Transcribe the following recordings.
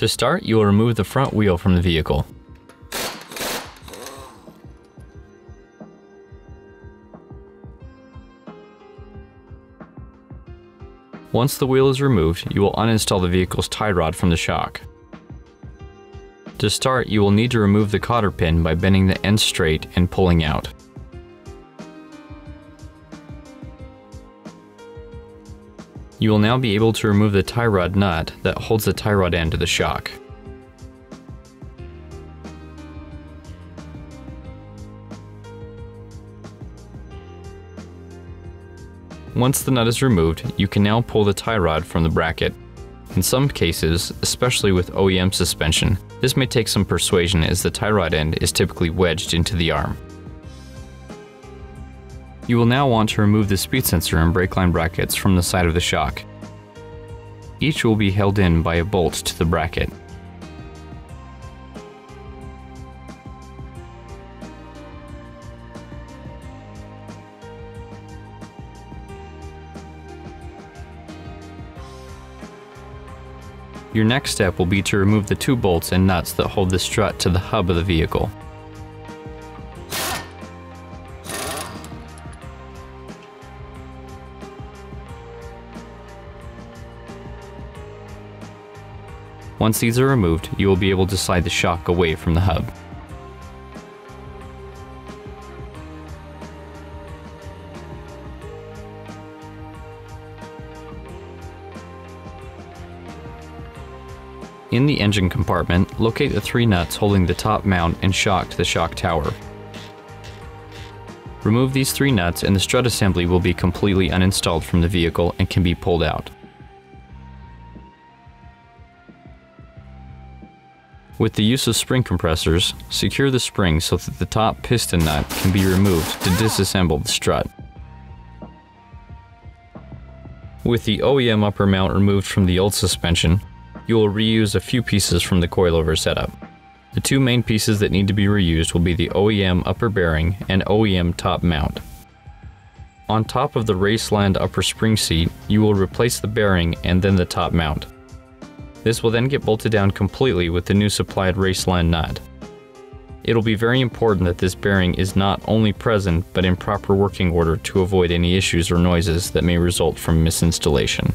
To start, you will remove the front wheel from the vehicle. Once the wheel is removed, you will uninstall the vehicle's tie rod from the shock. To start, you will need to remove the cotter pin by bending the end straight and pulling out. You will now be able to remove the tie rod nut that holds the tie rod end to the shock. Once the nut is removed, you can now pull the tie rod from the bracket. In some cases, especially with OEM suspension, this may take some persuasion as the tie rod end is typically wedged into the arm. You will now want to remove the speed sensor and brake line brackets from the side of the shock. Each will be held in by a bolt to the bracket. Your next step will be to remove the two bolts and nuts that hold the strut to the hub of the vehicle. Once these are removed, you will be able to slide the shock away from the hub. In the engine compartment, locate the three nuts holding the top mount and shock to the shock tower. Remove these three nuts and the strut assembly will be completely uninstalled from the vehicle and can be pulled out. With the use of spring compressors, secure the spring so that the top piston nut can be removed to disassemble the strut. With the OEM upper mount removed from the old suspension, you will reuse a few pieces from the coilover setup. The two main pieces that need to be reused will be the OEM upper bearing and OEM top mount. On top of the Raceland upper spring seat, you will replace the bearing and then the top mount. This will then get bolted down completely with the new supplied Raceland nut. It'll be very important that this bearing is not only present but in proper working order to avoid any issues or noises that may result from misinstallation.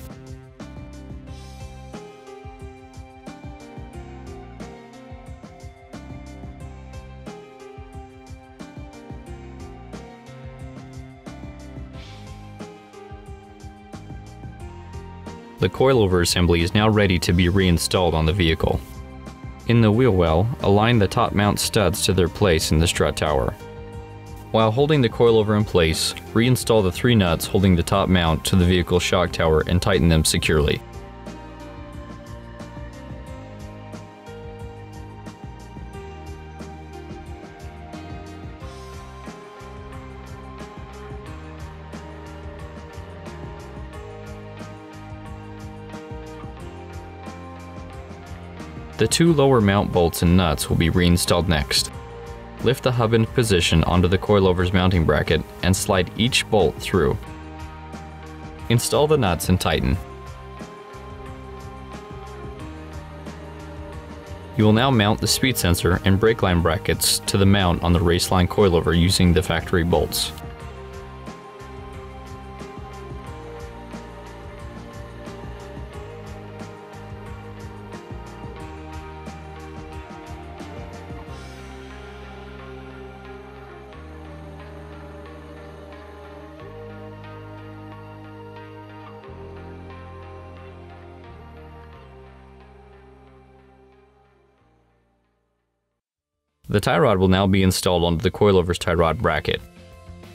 The coilover assembly is now ready to be reinstalled on the vehicle. In the wheel well, align the top mount studs to their place in the strut tower. While holding the coilover in place, reinstall the three nuts holding the top mount to the vehicle shock tower and tighten them securely. The two lower mount bolts and nuts will be reinstalled next. Lift the hub into position onto the coilover's mounting bracket and slide each bolt through. Install the nuts and tighten. You will now mount the speed sensor and brake line brackets to the mount on the Raceline coilover using the factory bolts. The tie rod will now be installed onto the coilover's tie rod bracket.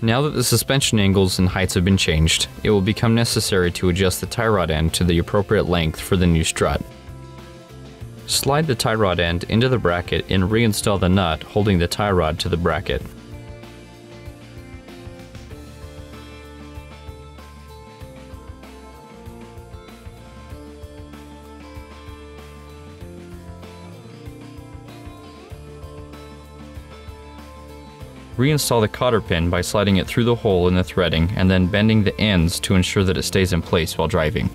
Now that the suspension angles and heights have been changed, it will become necessary to adjust the tie rod end to the appropriate length for the new strut. Slide the tie rod end into the bracket and reinstall the nut holding the tie rod to the bracket. Reinstall the cotter pin by sliding it through the hole in the threading and then bending the ends to ensure that it stays in place while driving.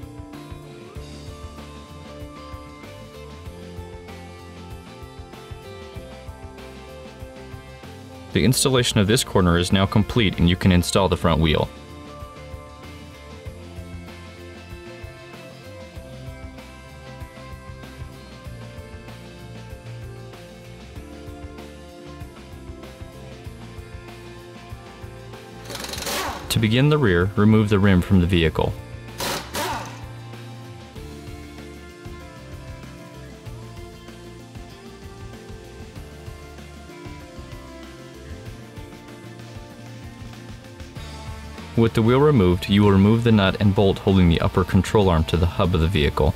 The installation of this corner is now complete and you can install the front wheel. To begin the rear, remove the rim from the vehicle. With the wheel removed, you will remove the nut and bolt holding the upper control arm to the hub of the vehicle.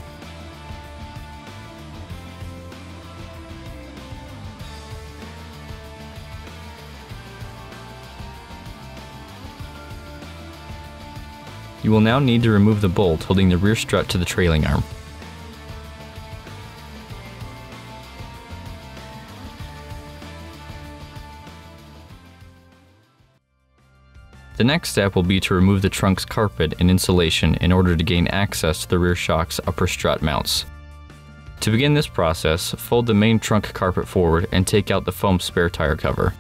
You will now need to remove the bolt holding the rear strut to the trailing arm. The next step will be to remove the trunk's carpet and insulation in order to gain access to the rear shock's upper strut mounts. To begin this process, fold the main trunk carpet forward and take out the foam spare tire cover.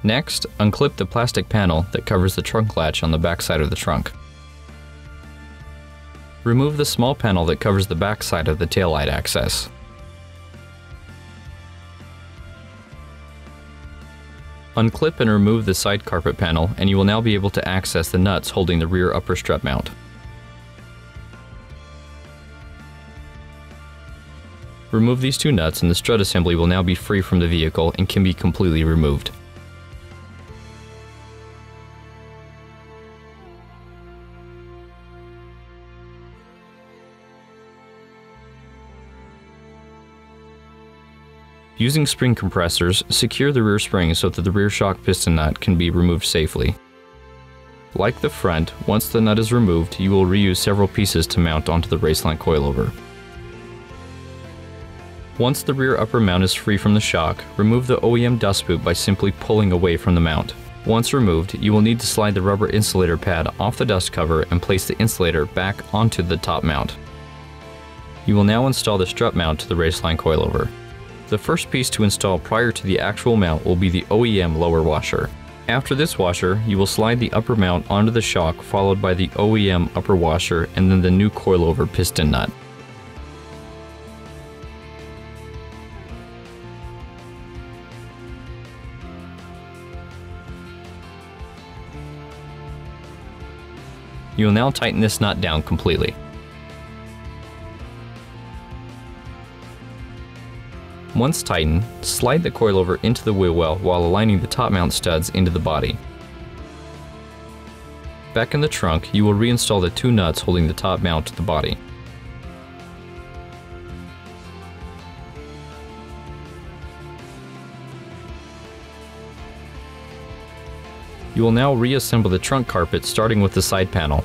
Next, unclip the plastic panel that covers the trunk latch on the back side of the trunk. Remove the small panel that covers the back side of the taillight access. Unclip and remove the side carpet panel and you will now be able to access the nuts holding the rear upper strut mount. Remove these two nuts and the strut assembly will now be free from the vehicle and can be completely removed. Using spring compressors, secure the rear spring so that the rear shock piston nut can be removed safely. Like the front, once the nut is removed, you will reuse several pieces to mount onto the Raceland coilover. Once the rear upper mount is free from the shock, remove the OEM dust boot by simply pulling away from the mount. Once removed, you will need to slide the rubber insulator pad off the dust cover and place the insulator back onto the top mount. You will now install the strut mount to the Raceland coilover. The first piece to install prior to the actual mount will be the OEM lower washer. After this washer, you will slide the upper mount onto the shock followed by the OEM upper washer and then the new coilover piston nut. You will now tighten this nut down completely. Once tightened, slide the coilover into the wheel well while aligning the top mount studs into the body. Back in the trunk, you will reinstall the two nuts holding the top mount to the body. You will now reassemble the trunk carpet starting with the side panel.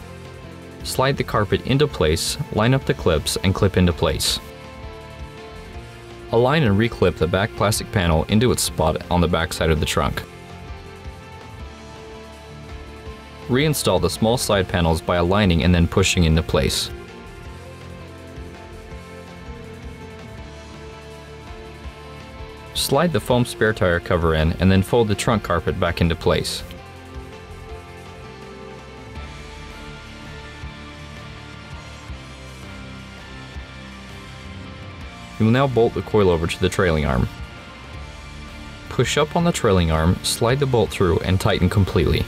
Slide the carpet into place, line up the clips, and clip into place. Align and reclip the back plastic panel into its spot on the back side of the trunk. Reinstall the small side panels by aligning and then pushing into place. Slide the foam spare tire cover in and then fold the trunk carpet back into place. You will now bolt the coilover to the trailing arm. Push up on the trailing arm, slide the bolt through, and tighten completely.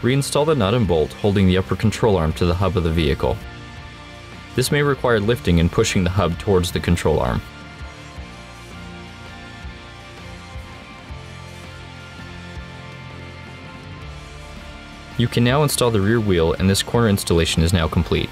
Reinstall the nut and bolt holding the upper control arm to the hub of the vehicle. This may require lifting and pushing the hub towards the control arm. You can now install the rear wheel and this corner installation is now complete.